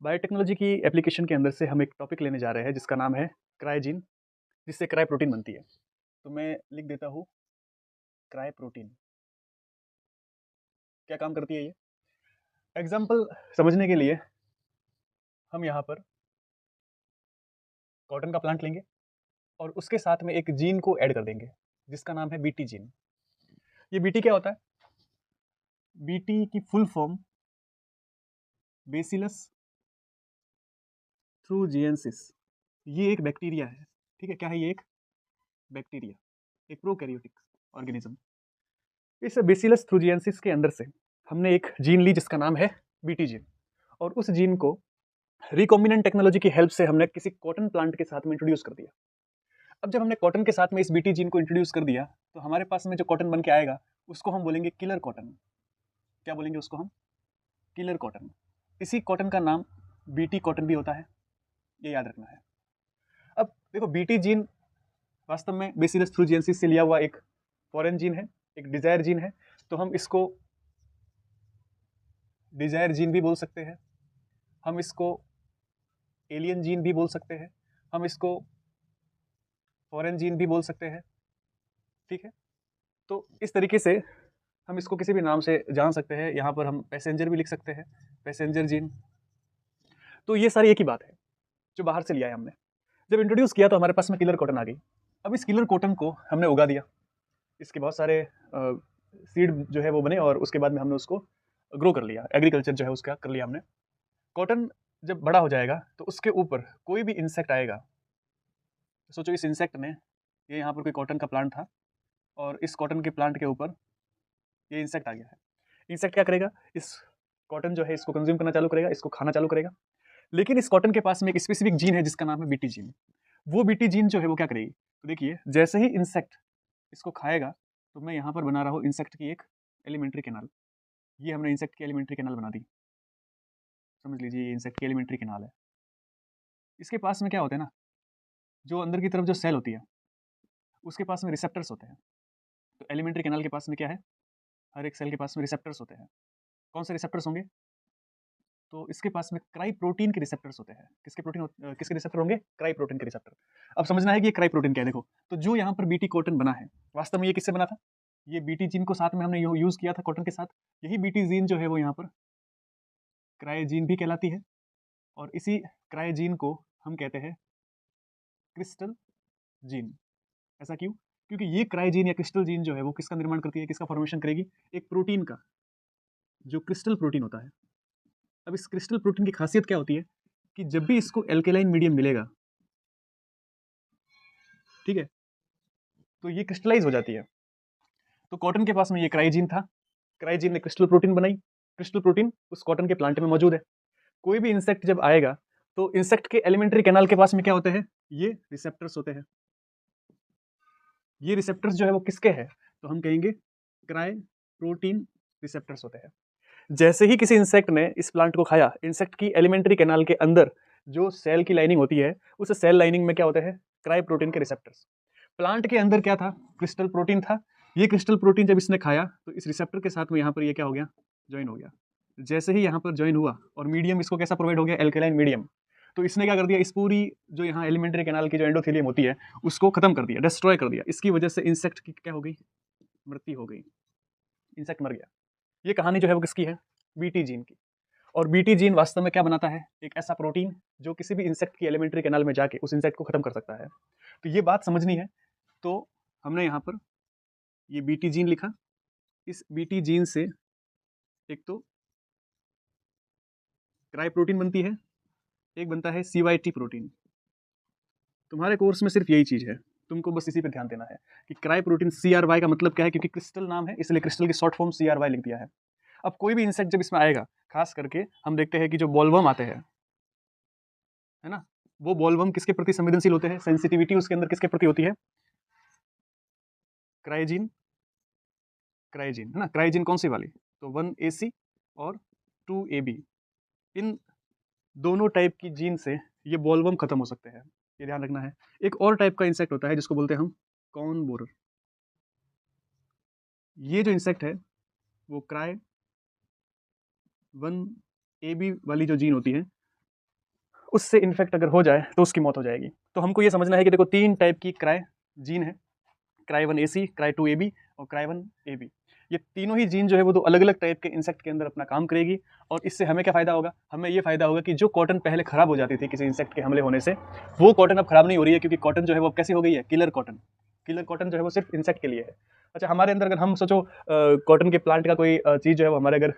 Biotechnology की application के अंदर से हम एक टॉपिक लेने जा रहे हैं जिसका नाम है क्रायोजीन, जिससे क्रायो प्रोटीन बनती है। तो मैं लिख देता हूँ क्रायो प्रोटीन। क्या काम करती है ये? एग्जाम्पल समझने के लिए हम यहाँ पर कॉटन का प्लांट लेंगे और उसके साथ में एक जीन को ऐड कर देंगे जिसका नाम है बीटी जीन। ये बीटी क्या होता है? बीटी की फुल फॉर्म बेसिलस थ्रूजिएंसिस। ये एक बैक्टीरिया है। ठीक है, क्या है ये? एक बैक्टीरिया, एक प्रोकैरियोटिक ऑर्गेनिज्म। इस बेसिलस थ्रूजिएंसिस के अंदर से हमने एक जीन ली जिसका नाम है बीटी जीन, और उस जीन को रिकॉम्बिनेंट टेक्नोलॉजी की हेल्प से हमने किसी कॉटन प्लांट के साथ में इंट्रोड्यूस कर दिया। अब जब हमने कॉटन के साथ में इस बीटी जीन को इंट्रोड्यूस कर दिया तो हमारे पास में जो कॉटन बन के आएगा उसको हम बोलेंगे किलर कॉटन। क्या बोलेंगे उसको हम? Killer cotton. इसी कॉटन का नाम बीटी कॉटन भी होता है, ये याद रखना है। अब देखो, बीटी जीन वास्तव में बेसिलस थ्रूजिएंसिस से लिया हुआ एक फॉरेन जीन है, एक डिजायर जीन है। तो हम इसको डिजायर जीन भी बोल सकते हैं, हम इसको एलियन जीन भी बोल सकते हैं, हम इसको फॉरेन जीन भी बोल सकते हैं। ठीक है, तो इस तरीके से हम इसको किसी भी नाम से जान सकते हैं। यहाँ पर हम पैसेंजर भी लिख सकते हैं, पैसेंजर जीन। तो ये सारी एक ही बात है जो बाहर से लिया है हमने। जब इंट्रोड्यूस किया तो हमारे पास में किलर कॉटन आ गई। अब इस किलर कॉटन को हमने उगा दिया, इसके बहुत सारे सीड जो है वो बने और उसके बाद में हमने उसको ग्रो कर लिया, एग्रीकल्चर जो है उसका कर लिया हमने। कॉटन जब बड़ा हो जाएगा तो उसके ऊपर कोई भी इंसेक्ट आएगा। सोचो इस इंसेक्ट ने, ये यहाँ पर कोई कॉटन का प्लांट था और इस कॉटन के प्लांट के ऊपर ये इंसेक्ट आ गया है। इंसेक्ट क्या करेगा? इस कॉटन जो है इसको कंज्यूम करना चालू करेगा, इसको खाना चालू करेगा। लेकिन इस कॉटन के पास में एक स्पेसिफिक जीन है जिसका नाम है बीटी जीन। वो बीटी जीन जो है वो क्या करेगी? तो देखिए, जैसे ही इंसेक्ट इसको खाएगा तो मैं यहाँ पर बना रहा हूँ इंसेक्ट की एक एलिमेंट्री कैनाल। ये हमने इंसेक्ट की एलिमेंट्री कैनाल बना दी। समझ लीजिए, ये इंसेक्ट की एलिमेंट्री कैनाल है। इसके पास में क्या होता है ना, जो अंदर की तरफ जो सेल होती है उसके पास में रिसेप्टर्स होते हैं। तो एलिमेंट्री कैनाल के पास में क्या है? हर एक सेल के पास में रिसेप्टर्स होते हैं। कौन से रिसेप्टर्स होंगे? तो इसके पास में क्राई प्रोटीन के रिसेप्टर्स होते हैं। किसके रिसेप्टर होंगे? क्राई प्रोटीन के रिसेप्टर। अब समझना है कि ये क्राई प्रोटीन क्या है। देखो, तो जो यहाँ पर बीटी कॉटन बना है वास्तव में ये किससे बना था? ये बीटी जीन को साथ में हमने यूज किया था कॉटन के साथ। यही बीटी जीन जो है वो यहाँ पर क्रायोजीन भी कहलाती है, और इसी क्रायोजीन को हम कहते हैं क्रिस्टल जीन। ऐसा क्यों? क्योंकि ये क्रायोजीन या क्रिस्टल जीन जो है वो किसका निर्माण करती है, किसका फॉर्मेशन करेगी? एक प्रोटीन का, जो क्रिस्टल प्रोटीन होता है। अब इस क्रिस्टल प्रोटीन की खासियत क्या होती है कि जब भी इसको एल्केलाइन मीडियम मिलेगा, ठीक है, तो ये क्रिस्टलाइज हो जाती है। तो कॉटन के पास में ये क्रायोजीन था, क्रायोजीन ने क्रिस्टल प्रोटीन बनाई। क्रिस्टल प्रोटीन उस कॉटन के प्लांट में मौजूद है। कोई भी इंसेक्ट जब आएगा तो इंसेक्ट के एलिमेंट्री कैनाल के पास में क्या होते हैं? ये रिसेप्टर्स होते हैं। ये रिसेप्टर्स जो है वो किसके हैं? तो हम कहेंगे क्राई प्रोटीन रिसेप्टर्स होते हैं। जैसे ही किसी इंसेक्ट ने इस प्लांट को खाया, इंसेक्ट की एलिमेंट्री कैनाल के अंदर जो सेल की लाइनिंग होती है, उस सेल लाइनिंग में क्या होते हैं? क्राई प्रोटीन के रिसेप्टर्स। प्लांट के अंदर क्या था? क्रिस्टल प्रोटीन था। ये क्रिस्टल प्रोटीन जब इसने खाया तो इस रिसेप्टर के साथ में यहाँ पर ये क्या हो गया? ज्वाइन हो गया। जैसे ही यहाँ पर ज्वाइन हुआ और मीडियम इसको कैसा प्रोवाइड हो गया? Alkaline medium. तो इसने क्या कर दिया? इस पूरी जो यहाँ एलिमेंट्री कैनाल की जो एंडोथेलियम होती है उसको खत्म कर दिया, डिस्ट्रॉय कर दिया। इसकी वजह से इंसेक्ट की क्या हो गई? मृत्यु हो गई, इंसेक्ट मर गया। ये कहानी जो है वो किसकी है? बीटी जीन की। और बीटी जीन वास्तव में क्या बनाता है? एक ऐसा प्रोटीन जो किसी भी इंसेक्ट की एलिमेंट्री कैनाल में जाके उस इंसेक्ट को खत्म कर सकता है। तो ये बात समझनी है। तो हमने यहाँ पर ये बीटी जीन लिखा। इस बीटी जीन से एक तो क्राई प्रोटीन बनती है, एक बनता है CYT प्रोटीन। तुम्हारे कोर्स में सिर्फ यही चीज है, तुमको बस इसी पे ध्यान देना है कि क्राई प्रोटीन CRY का मतलब क्या है। क्योंकि क्रिस्टल नाम है इसलिए क्रिस्टल की शॉर्ट फॉर्म CRY लिख दिया है। अब कोई भी इंसेक्ट जब इसमें आएगा, खास करके हम देखते हैं कि जो बॉलवर्म आते हैं, है ना, वो बॉलवर्म किसके प्रति संवेदनशील होते हैं? सेंसिटिविटी उसके अंदर किसके प्रति होती है? क्रायोजीन। क्रायोजीन है ना, क्रायोजीन कौन सी वाली? तो 1AC और 2AB, इन दोनों टाइप की जीन से ये बॉलवर्म खत्म हो सकते हैं। ये ध्यान रखना है। एक और टाइप का इंसेक्ट होता है जिसको बोलते हैं हम कॉर्न बोरर। ये जो इंसेक्ट है वो क्राई 1AB वाली जो जीन होती है उससे इन्फेक्ट अगर हो जाए तो उसकी मौत हो जाएगी। तो हमको ये समझना है कि देखो 3 टाइप की क्राई जीन है, क्राई 1 AC, क्राई 2 AB और क्राई 1 AB। ये तीनों ही जीन जो है वो 2 अलग अलग टाइप के इंसेक्ट के अंदर अपना काम करेगी। और इससे हमें क्या फ़ायदा होगा? हमें ये फ़ायदा होगा कि जो कॉटन पहले ख़राब हो जाती थी किसी इंसेक्ट के हमले होने से, वो कॉटन अब ख़राब नहीं हो रही है, क्योंकि कॉटन जो है वो अब कैसी हो गई है? Killer cotton. किलर कॉटन जो है वो सिर्फ इंसेक्ट के लिए है। अच्छा, हमारे अंदर अगर हम सोचो कॉटन के प्लांट का कोई चीज़ जो है वो हमारे अगर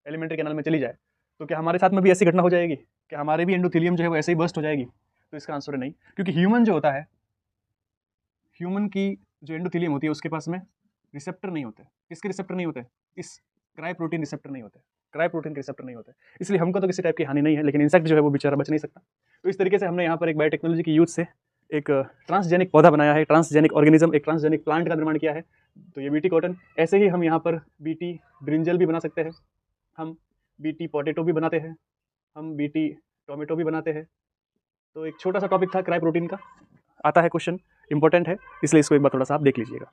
एलिमेंट्री कैनाल में चली जाए, तो क्या हमारे साथ में भी ऐसी घटना हो जाएगी? क्या हमारे भी एंडोथेलियम जो है वो ऐसे ही बर्स्ट हो जाएगी? तो इसका आंसर है नहीं, क्योंकि ह्यूमन जो होता है, ह्यूमन की जो एंडोथेलियम होती है उसके पास में रिसेप्टर नहीं होते। किसके रिसेप्टर नहीं होते? इस क्राई प्रोटीन रिसेप्टर नहीं होते, क्राई प्रोटीन के रिसेप्टर नहीं होते। इसलिए हमको तो किसी टाइप की हानि नहीं है, लेकिन इंसेक्ट जो है वो बेचारा बच नहीं सकता। तो इस तरीके से हमने यहाँ पर एक बायोटेक्नोलॉजी की यूज से एक ट्रांसजेनिक पौधा बनाया है, ट्रांसजेनिक ऑर्गेनिज्म, एक ट्रांसजेनिक प्लांट का निर्माण किया है। तो ये बीटी कॉटन। ऐसे ही हम यहाँ पर बीटी ब्रिंजल भी बना सकते हैं, हम बीटी पोटैटो भी बनाते हैं, हम बीटी टोमेटो भी बनाते हैं। तो एक छोटा सा टॉपिक था क्राई प्रोटीन का, आता है क्वेश्चन, इंपॉर्टेंट है, इसलिए इसको एक बार थोड़ा सा आप देख लीजिएगा।